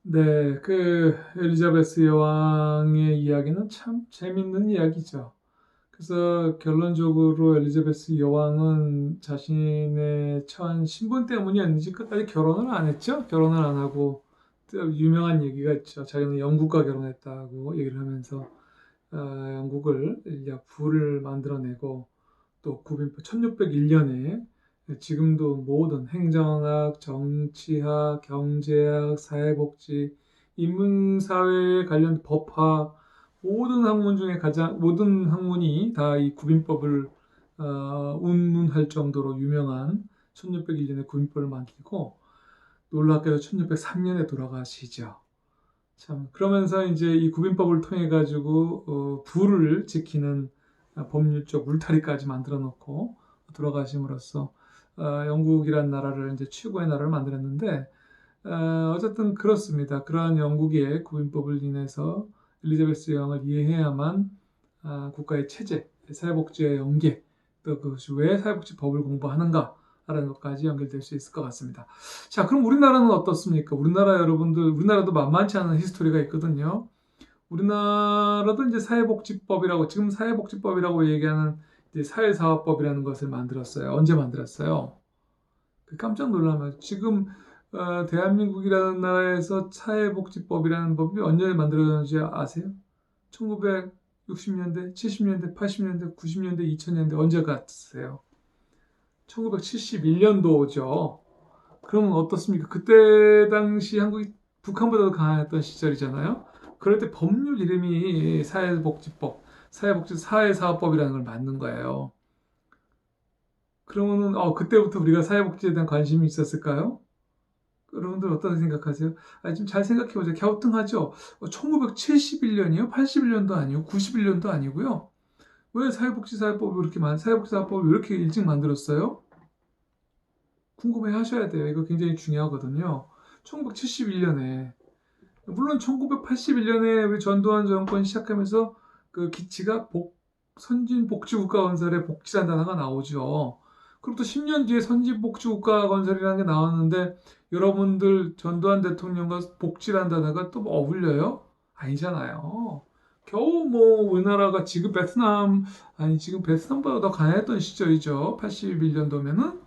네, 그 엘리자베스 여왕의 이야기는 참 재밌는 이야기죠. 그래서 결론적으로 엘리자베스 여왕은 자신의 처한 신분 때문이었는지 끝까지 결혼을 안 했죠. 결혼을 안 하고 또 유명한 얘기가 있죠. 자기는 영국과 결혼했다고 얘기를 하면서 영국을 이제 부를 만들어내고 또 1601년에 지금도 모든 행정학, 정치학, 경제학, 사회복지, 인문사회에 관련 법학 모든 학문 중에 가장 모든 학문이 다 이 구빈법을 운운할 정도로 유명한 1601년에 구빈법을 만들고 놀랍게도 1603년에 돌아가시죠. 참 그러면서 이제 이 구빈법을 통해 가지고 부를 지키는 법률적 울타리까지 만들어 놓고 돌아가심으로써 영국이란 나라를 이제 최고의 나라를 만들었는데 어쨌든 그렇습니다. 그러한 영국의 구빈법을 인해서 엘리자베스 여왕을 이해해야만 국가의 체제, 사회복지의 연계, 또 그것이 왜 사회복지법을 공부하는가라는 것까지 연결될 수 있을 것 같습니다. 자, 그럼 우리나라는 어떻습니까? 우리나라 여러분들, 우리나라도 만만치 않은 히스토리가 있거든요. 우리나라도 이제 사회복지법이라고, 지금 사회복지법이라고 얘기하는 이제 사회사업법이라는 것을 만들었어요. 언제 만들었어요? 깜짝 놀라면 지금 대한민국이라는 나라에서 사회복지법이라는 법이 언제 만들어졌는지 아세요? 1960년대, 70년대, 80년대, 90년대, 2000년대 언제 같으세요? 1971년도죠. 그러면 어떻습니까? 그때 당시 한국이 북한보다도 강했던 시절이잖아요. 그럴 때 법률 이름이 사회복지법, 사회사업법이라는 걸 만든 거예요. 그러면은 그때부터 우리가 사회복지에 대한 관심이 있었을까요? 여러분들 어떻게 생각하세요? 좀 잘 생각해 보세요. 갸우뚱하죠? 1971년이요? 81년도 아니고 91년도 아니고요. 왜 사회복지사업법을 이렇게 일찍 만들었어요? 궁금해 하셔야 돼요. 이거 굉장히 중요하거든요. 1971년에 물론 1981년에 우리 전두환 정권 시작하면서 그 기치가 선진복지국가 건설에 복지라는 단어가 나오죠. 그리고 또 10년 뒤에 선진복지국가 건설이라는 게 나왔는데 여러분들 전두환 대통령과 복지라는 단어가 또 어울려요? 아니잖아요. 겨우 뭐 우리나라가 지금 베트남보다 더 가난했던 시절이죠. 81년도면은.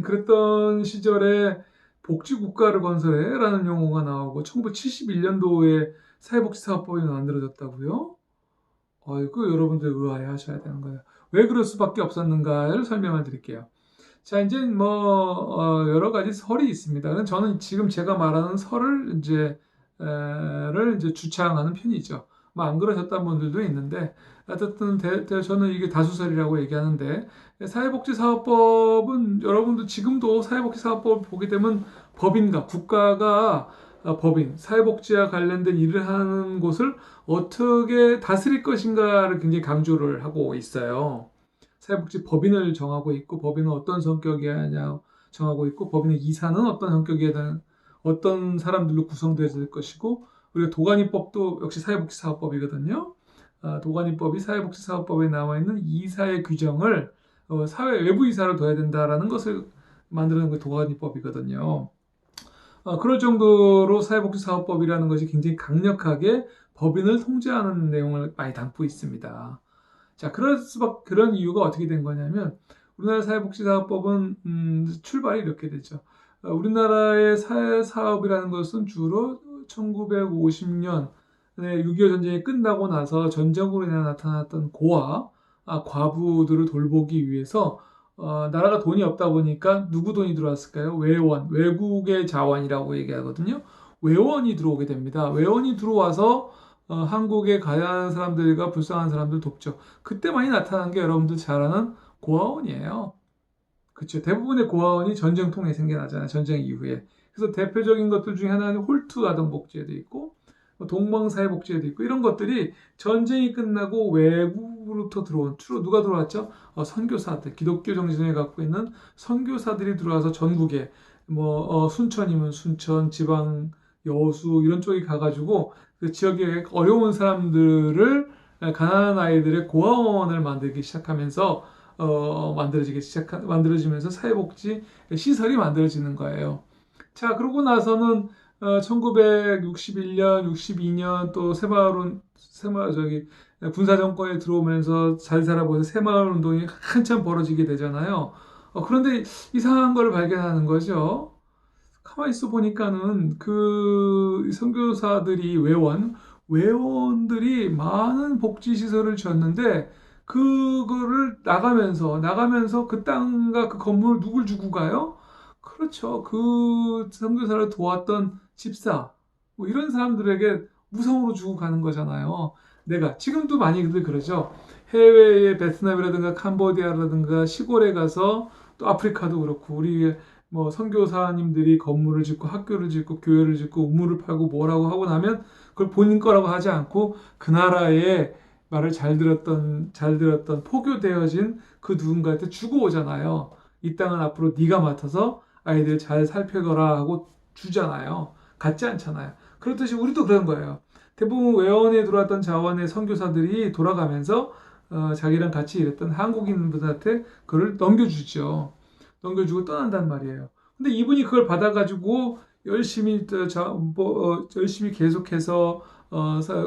그랬던 시절에 복지국가를 건설해라는 용어가 나오고 1971년도에 사회복지사업법이 만들어졌다고요? 이거 여러분들 의아해 하셔야 되는 거예요. 왜 그럴 수밖에 없었는가를 설명을 드릴게요. 자, 이제 뭐 여러 가지 설이 있습니다. 저는 지금 제가 말하는 설을 이제 주창하는 편이죠. 뭐 안 그러셨다는 분들도 있는데 어쨌든 저는 이게 다수설이라고 얘기하는데 사회복지사업법은 여러분도 지금도 사회복지사업법을 보게 되면 법인과 국가가 법인, 사회복지와 관련된 일을 하는 곳을 어떻게 다스릴 것인가를 굉장히 강조를 하고 있어요. 사회복지 법인을 정하고 있고 법인은 어떤 성격이냐 정하고 있고 법인의 이사는 어떤 성격에 대한 어떤 사람들로 구성되어야 될 것이고 우리가 도가니법도 역시 사회복지사업법이거든요. 도가니법이 사회복지사업법에 나와 있는 이사의 규정을 사회 외부 이사로 둬야 된다라는 것을 만드는 게 도가니법이거든요. 그럴 정도로 사회복지사업법이라는 것이 굉장히 강력하게 법인을 통제하는 내용을 많이 담고 있습니다. 자, 그런 이유가 어떻게 된 거냐면, 우리나라 사회복지사업법은, 출발이 이렇게 되죠. 우리나라의 사회사업이라는 것은 주로 1950년에 6.25 전쟁이 끝나고 나서 전쟁으로 인해 나타났던 과부들을 돌보기 위해서, 나라가 돈이 없다 보니까 누구 돈이 들어왔을까요? 외국의 자원이라고 얘기하거든요. 외원이 들어오게 됩니다. 외원이 들어와서 한국의 가난한 사람들과 불쌍한 사람들 돕죠. 그때 많이 나타난 게 여러분들 잘 아는 고아원이에요. 그렇죠. 대부분의 고아원이 전쟁 통해 생겨나잖아요. 전쟁 이후에. 그래서 대표적인 것들 중에 하나는 홀트 아동복지회도 있고 동방사회복지회도 있고 이런 것들이 전쟁이 끝나고 외국으로부터 들어온 주로 누가 들어왔죠? 선교사들, 기독교 정신을 갖고 있는 선교사들이 들어와서 전국에 순천이면 순천, 지방 여수 이런 쪽에 가가지고 그 지역의 어려운 사람들을 가난한 아이들의 고아원을 만들기 시작하면서 만들어지면서 사회복지 시설이 만들어지는 거예요. 자, 그러고 나서는 1961년, 62년 또 군사 정권에 들어오면서 잘 살아보자 새마을 운동이 한참 벌어지게 되잖아요. 그런데 이상한 걸 발견하는 거죠. 가만히 있어 보니까는 그 선교사들이 회원들이 많은 복지 시설을 지었는데 그거를 나가면서 그 땅과 그 건물을 누굴 주고 가요? 그렇죠. 그 선교사를 도왔던 집사 뭐 이런 사람들에게 무상으로 주고 가는 거잖아요. 내가 지금도 많이들 그러죠. 해외의 베트남이라든가 캄보디아라든가 시골에 가서 또 아프리카도 그렇고 우리 뭐 선교사님들이 건물을 짓고 학교를 짓고 교회를 짓고 우물을 파고 뭐라고 하고 나면 그걸 본인 거라고 하지 않고 그 나라의 말을 잘 들었던 포교되어진 그 누군가한테 주고 오잖아요. 이 땅은 앞으로 네가 맡아서 아이들 잘 살펴거라 하고 주잖아요. 같지 않잖아요. 그렇듯이 우리도 그런 거예요. 대부분 외원에 들어왔던 자원의 선교사들이 돌아가면서 자기랑 같이 일했던 한국인분한테 그걸 넘겨주죠. 넘겨주고 떠난단 말이에요. 근데 이분이 그걸 받아가지고 열심히 열심히 계속해서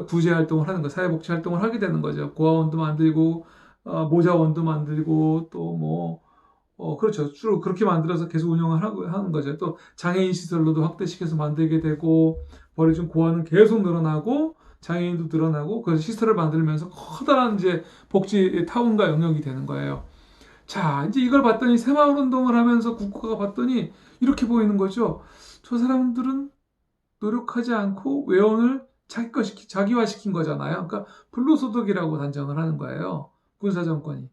구제 활동을 하는 거, 사회복지 활동을 하게 되는 거죠. 고아원도 만들고 모자원도 만들고 또 뭐 그렇죠. 주로 그렇게 만들어서 계속 운영을 하는 거죠. 또 장애인 시설로도 확대시켜서 만들게 되고 버려진 고아는 계속 늘어나고 장애인도 늘어나고 그래서 시설을 만들면서 커다란 이제 복지 타운과 영역이 되는 거예요. 자, 이제 이걸 봤더니 새마을 운동을 하면서 국가가 봤더니 이렇게 보이는 거죠. 저 사람들은 노력하지 않고 외원을 자기화시킨 거잖아요. 그러니까 불로소득이라고 단정을 하는 거예요. 군사정권이.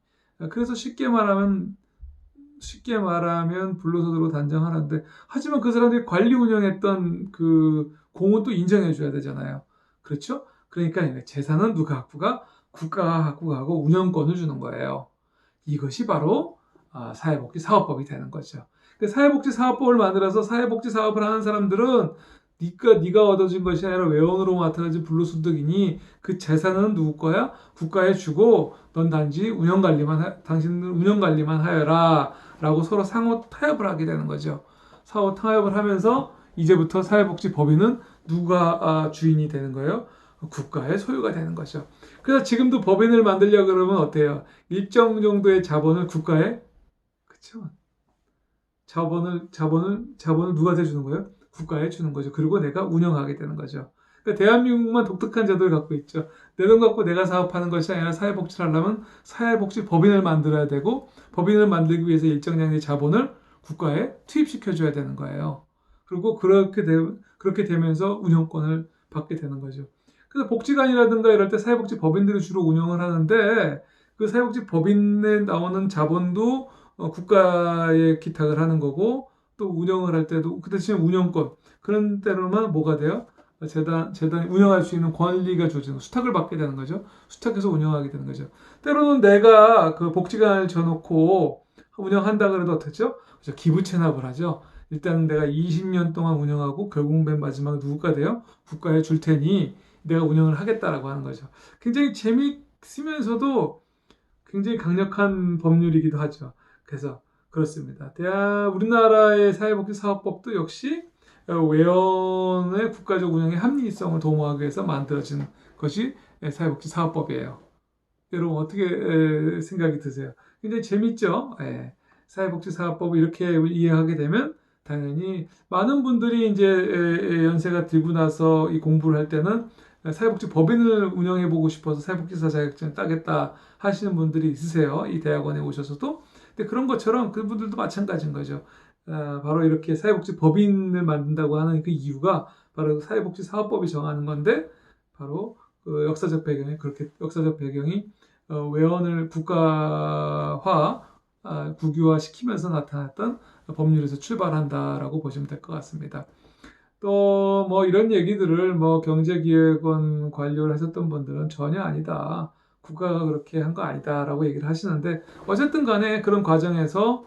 그래서 쉽게 말하면 불로소득으로 단정하는데 하지만 그 사람들이 관리 운영했던 그 공은 또 인정해 줘야 되잖아요. 그렇죠? 그러니까 재산은 누가 갖고 가? 국가가 갖고 가고 운영권을 주는 거예요. 이것이 바로 사회복지 사업법이 되는 거죠. 사회복지 사업법을 만들어서 사회복지 사업을 하는 사람들은 네가 얻어진 것이 아니라 외원으로 맡아진 불로소득이니 그 재산은 누구 거야? 국가에 주고 넌 단지 당신은 운영 관리만 하여라 라고 서로 상호 타협을 하게 되는 거죠. 상호 타협을 하면서 이제부터 사회복지 법인은 누가 주인이 되는 거예요? 국가의 소유가 되는 거죠. 그래서 지금도 법인을 만들려고 그러면 어때요? 일정 정도의 자본을 국가에, 그쵸? 자본을 누구한테 주는 거예요? 국가에 주는 거죠. 그리고 내가 운영하게 되는 거죠. 그러니까 대한민국만 독특한 제도를 갖고 있죠. 내 돈 갖고 내가 사업하는 것이 아니라 사회복지를 하려면 사회복지 법인을 만들어야 되고 법인을 만들기 위해서 일정량의 자본을 국가에 투입시켜줘야 되는 거예요. 그리고 그렇게 되면서 운영권을 받게 되는 거죠. 그래서 복지관이라든가 이럴 때 사회복지 법인들이 주로 운영을 하는데 그 사회복지 법인에 나오는 자본도 국가에 기탁을 하는 거고 또 운영을 할 때도 그 대신 운영권 그런 때로만 뭐가 돼요? 재단이 운영할 수 있는 권리가 주어지는 수탁을 받게 되는 거죠. 수탁해서 운영하게 되는 거죠. 때로는 내가 그 복지관을 져놓고 운영한다 그래도 어떻죠? 그렇죠. 기부 체납을 하죠. 일단 내가 20년 동안 운영하고 결국 맨 마지막에 누구가 돼요? 국가에 줄 테니 내가 운영을 하겠다라고 하는 거죠. 굉장히 재미있으면서도 굉장히 강력한 법률이기도 하죠. 그래서 그렇습니다. 우리나라의 사회복지 사업법도 역시 외연의 국가적 운영의 합리성을 도모하기 위해서 만들어진 것이 사회복지 사업법이에요. 여러분 어떻게 생각이 드세요? 굉장히 재밌죠? 사회복지 사업법을 이렇게 이해하게 되면 당연히 많은 분들이 이제 연세가 들고 나서 이 공부를 할 때는 사회복지 법인을 운영해 보고 싶어서 사회복지사 자격증 따겠다 하시는 분들이 있으세요. 이 대학원에 오셔서도. 근데 그런 것처럼 그분들도 마찬가지인 거죠. 바로 이렇게 사회복지 법인을 만든다고 하는 그 이유가 바로 사회복지 사업법이 정하는 건데 바로 그 역사적 배경이 외원을 국유화 시키면서 나타났던 법률에서 출발한다라고 보시면 될 것 같습니다. 또 뭐 이런 얘기들을 뭐 경제기획원 관료를 하셨던 분들은 전혀 아니다. 국가가 그렇게 한 거 아니다라고 얘기를 하시는데 어쨌든 간에 그런 과정에서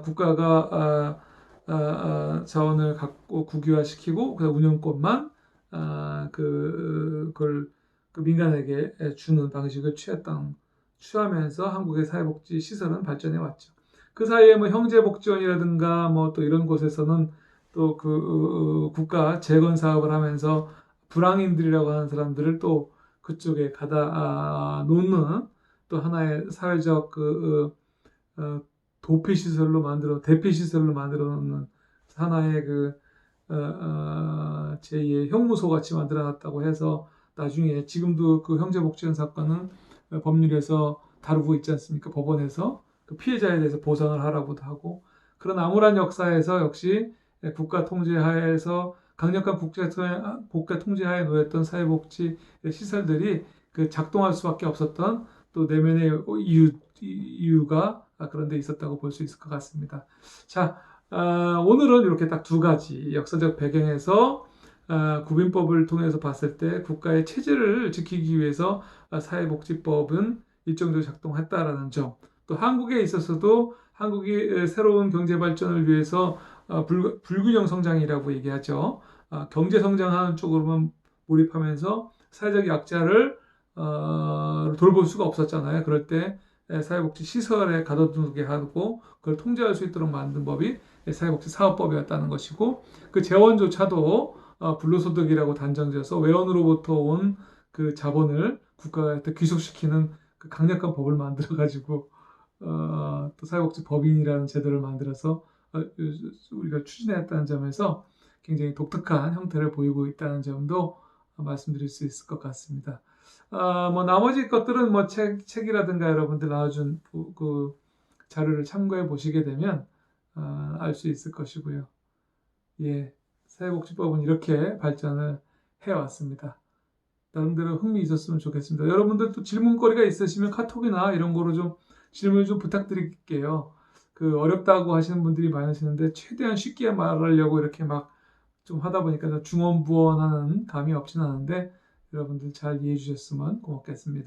국가가 자원을 갖고 국유화시키고 그 운영권만 그걸 그 민간에게 주는 방식을 취하면서 한국의 사회복지 시설은 발전해 왔죠. 그 사이에 뭐 형제복지원이라든가 뭐 또 이런 곳에서는 또 그 국가 재건 사업을 하면서 불황인들이라고 하는 사람들을 또 그쪽에 가다 놓는 또 하나의 사회적 도피 시설로 대피 시설로 만들어 놓는 하나의 제2의 형무소 같이 만들어 놨다고 해서 나중에 지금도 그 형제복지원 사건은 법률에서 다루고 있지 않습니까? 법원에서 그 피해자에 대해서 보상을 하라고도 하고 그런 암울한 역사에서 역시 국가 통제 하에서 강력한 국가 통제 하에 놓였던 사회복지 시설들이 그 작동할 수밖에 없었던 또 내면의 이유가 그런 데 있었다고 볼 수 있을 것 같습니다. 자, 오늘은 이렇게 딱 두 가지 역사적 배경에서 구빈법을 통해서 봤을 때 국가의 체제를 지키기 위해서 사회복지법은 일정적으로 작동했다라는 점, 또 한국에 있어서도 한국이 새로운 경제 발전을 위해서 불균형 성장이라고 얘기하죠. 경제 성장하는 쪽으로만 몰입하면서 사회적 약자를 돌볼 수가 없었잖아요. 그럴 때 사회복지 시설에 가둬두게 하고 그걸 통제할 수 있도록 만든 법이 사회복지 사업법이었다는 것이고 그 재원조차도 불로소득이라고 단정지어서 외원으로부터 온 그 자본을 국가에 귀속시키는 그 강력한 법을 만들어 가지고 또 사회복지 법인이라는 제도를 만들어서 우리가 추진했다는 점에서 굉장히 독특한 형태를 보이고 있다는 점도 말씀드릴 수 있을 것 같습니다. 뭐 나머지 것들은 뭐 책이라든가 여러분들 나와준 그 자료를 참고해 보시게 되면 알 수 있을 것이고요. 예, 사회복지법은 이렇게 발전을 해왔습니다. 나름대로 흥미 있었으면 좋겠습니다. 여러분들 또 질문거리가 있으시면 카톡이나 이런 거로 좀 질문 좀 부탁드릴게요. 그 어렵다고 하시는 분들이 많으시는데 최대한 쉽게 말하려고 이렇게 막 좀 하다 보니까 중언부언하는 감이 없진 않은데 여러분들 잘 이해해 주셨으면 고맙겠습니다.